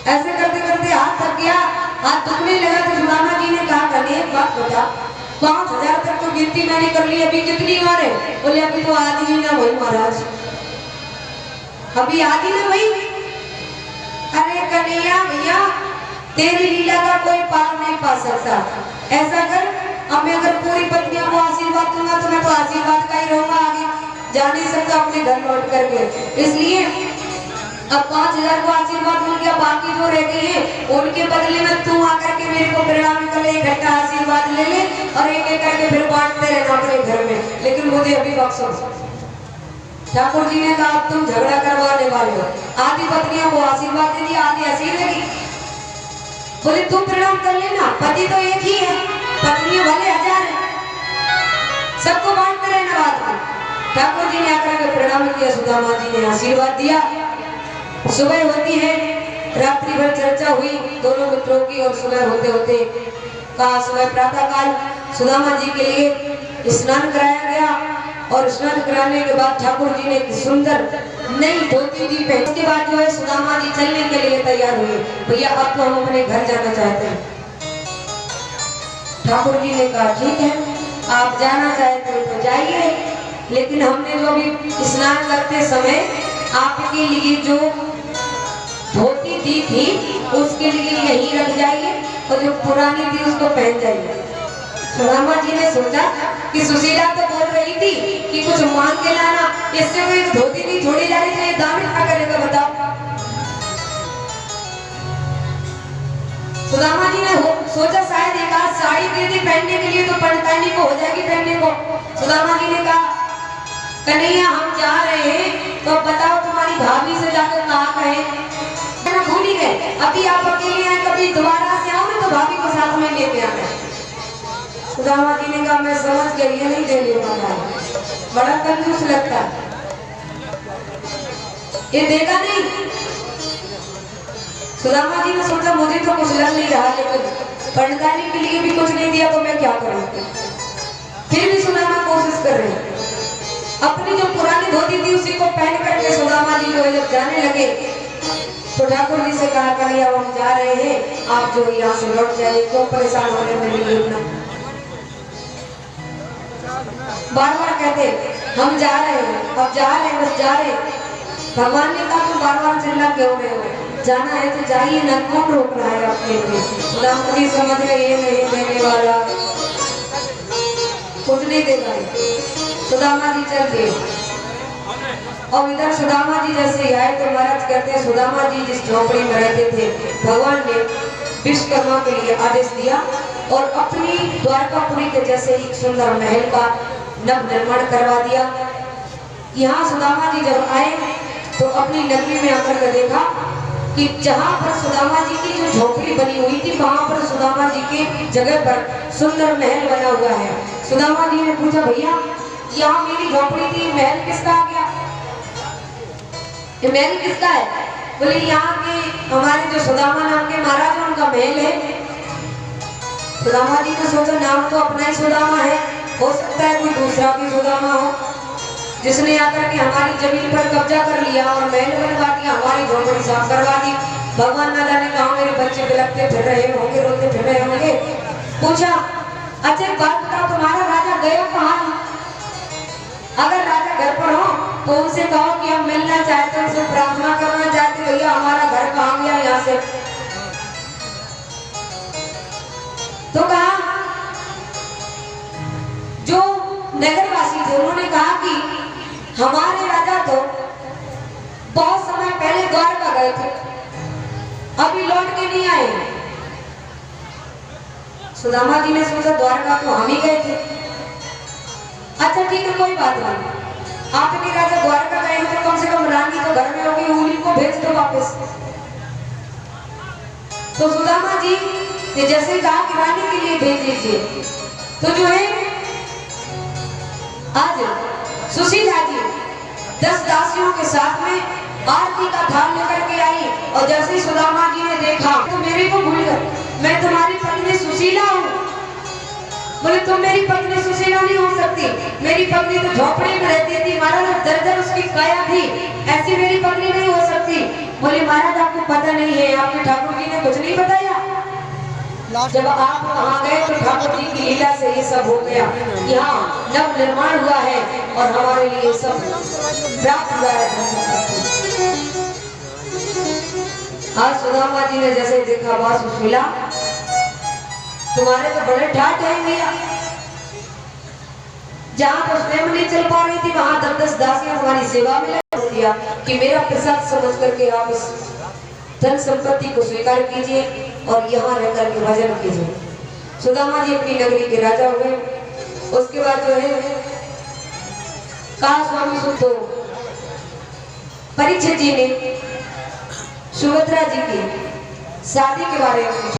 ऐसे करते करते हाथ थक गया, हाथ दुखने लगा तो सुदामा जी ने कहा कन्हैया एक बात बता, 5000 तक तो गिनती मैंने कर ली, अभी कितनी मारे? बोले अभी तो आधी ही ना हुई महाराज, अभी आधी ना हुई। अरे कन्हैया भैया तेरी लीला का कोई पार नहीं पा सकता, ऐसा कर अब मैं अगर पूरी पत्नियों को आशीर्वाद दूंगा तो मैं तो आशीर्वाद का ही रहूंगा, आगे जा नहीं सकता अपने घर लौट करके। इसलिए अब 5000 को आशीर्वाद मिल गया, बाकी जो रह गए हैं उनके बदले में तू आकर के मेरे को प्रणाम कर ले, इकट्ठा आशीर्वाद ले ले और एक एक करके फिर बांटते रहना अपने घर में, लेकिन मुझे अभी बख्शो। ठाकुर जी ने कहा अब तुम झगड़ा करवाने वाले हो, आधी पत्नियों को आशीर्वाद दे दिया, आधी ऐसी रहेगी। बोले तुम प्रणाम कर लेना, पति तो एक ही है, पत्नी भले 1000 है, सबको बांटते रहना बात में। ठाकुर जी ने आकर के प्रणाम किया, सुदामा जी ने आशीर्वाद दिया। सुबह होती है, रात्रि भर चर्चा हुई दोनों मित्रों की, और सुबह होते होते कहा सुबह प्रातः काल सुदामा जी के लिए स्नान कराया गया, और स्नान कराने के बाद ठाकुर जी ने सुंदर नई धोती दी पहनी। उसके बाद जो है सुदामा जी चलने के लिए तैयार हुए, भैया अब तो हम अपने घर जाना चाहते हैं। ठाकुर जी ने कहा ठीक है आप जाना चाहते हो तो जाइए, लेकिन हमने जो भी स्नान करते समय आपके लिए जो धोती दी थी उसके लिए यही रख जाइए, और जो पुरानी थी उसको पहन जाइए। सुदामा जी ने सोचा कि सुशीला तो बोल रही थी कि कुछ मांग के लाना, इससे कोई धोती नहीं छोड़ी जा रही, तो ये दामिन क्या करेगा बताओ। सुदामा जी ने सोचा शायद एक आध साड़ी दे दी पहनने के लिए तो पंडितानी को हो जाएगी पहनने को। सुदामा जी ने कहा कन्हैया हम जा रहे हैं तो बताओ तुम्हारी भाभी से जाकर कहा कहे, भूल ही गए, अभी आप अकेले आए, कभी दोबारा से आओ ना तो भाभी को साथ में लेके आना। सुदामा जी ने कहा मैं समझ गई, ये नहीं देने वाला, बड़ा कंजूस लगता, ये देगा नहीं। सुदामा जी ने सोचा मुझे तो कुछ लग नहीं रहा, लेकिन पंडितानी के लिए भी कुछ नहीं दिया तो मैं क्या करूं। फिर भी सुदामा कोशिश कर रहे हैं, अपनी जो पुरानी धोती थी उसी को पहन करके सुदामा जी जो जब जाने लगे तो ठाकुर जी से कहा कन्हैया हम जा रहे हैं, आप जो यहाँ से लौट जाइए, क्यों परेशान होने में नहीं उठना। बार बार कहते हम जा रहे हैं, अब जा रहे हैं, बस जा रहे हैं। भगवान ने कहा तो बार बार चिल्ला क्यों रहे हो, जाना है तो जाइए ना, कौन रोक रहा है आपके लिए। सुदामा जी समझ गए ये नहीं देने वाला, कुछ नहीं देगा। सुदामा जी चल दिए, और इधर सुदामा जी जैसे आए तो महाराज कहते हैं सुदामा जी जिस झोपड़ी में रहते थे भगवान ने विश्वकर्मा के लिए आदेश दिया, और अपनी द्वारकापुरी के जैसे एक सुंदर महल का नव निर्माण करवा दिया। यहाँ सुदामा जी जब आए तो अपनी नगरी में आकर के देखा कि जहाँ पर सुदामा जी की जो झोपड़ी बनी हुई थी वहां पर सुदामा जी के जगह पर सुंदर महल बना हुआ है। सुदामा जी ने पूछा भैया यहाँ मेरी झोपड़ी थी, महल किसका आ गया, ये महल किसका है? बोले यहाँ के हमारे जो सुदामा नाम के महाराज है उनका महल है। सुदामा जी ने सोचा नाम तो अपना ही सुदामा है, हो सकता है कोई दूसरा भी सुदामा हो जिसने आकर के हमारी जमीन पर कब्जा कर लिया और महल बनवा दिया, हमारी झोपड़ी साफ करवा दी। भगवान न जाने कहा मेरे बच्चे बिलखते फिर रहे होंगे, रोते फिर रहे होंगे। पूछा अच्छा बात बताओ तुम्हारा राजा गया कहाँ? अगर राजा घर पर हो तो उनसे कहो कि हम मिलना चाहते हैं, उनसे प्रार्थना करना चाहते हैं, भैया हमारा घर कहाँ गया यहाँ से। तो कहा जो नगरवासी थे उन्होंने कहा कि हमारे राजा तो बहुत समय पहले द्वारका गए थे, अभी लौट के नहीं आए। सुदामा जी ने सोचा द्वारका तो हम ही गए थे। अच्छा ठीक है कोई बात नहीं, आपके राजा द्वारका गए हैं तो कम से कम रानी तो घर में होगी, उन्हीं को भेज दो वापस। तो सुदामा जी ने जैसे कहा कि रानी के लिए भेज दीजिए, तो जो है आज सुशीला जी 10 दासियों के साथ में आरती का थाल लेकर के आई, और जैसे ही सुदामा जी ने देखा तो मेरे को भूल गए, मैं तुम्हारी पत्नी सुशीला हूँ। बोले तुम मेरी पत्नी सुशीला नहीं हो सकती, मेरी पत्नी तो झोपड़ी में रहती थी महाराज, दरदर उसकी काया थी, ऐसी मेरी पत्नी नहीं हो सकती। बोले महाराज आपको पता नहीं है आपके ठाकुर जी ने कुछ नहीं बताया? जब आप वहां गए तो ठाकुर जी की लीला से ये सब हो गया। यहाँ नव निर्माण हुआ है और हमारे लिए सब प्राप्त हुआ है। आज सुदामा जी ने जैसे देखा बस मिला, तुम्हारे तो बड़े ठाट है भैया। जहाँ तो स्वयं नहीं चल पा रही थी वहां 10-10 दासियां हमारी सेवा में लग दिया कि मेरा प्रसाद समझ करके आप इस धन संपत्ति को स्वीकार कीजिए और यहाँ रह करके भजन कीजिए। सुदामा जी अपनी नगरी के राजा हुए। उसके बाद जो है कहा स्वामी सुतो परीक्षित जी ने सुभद्रा जी की शादी के बारे में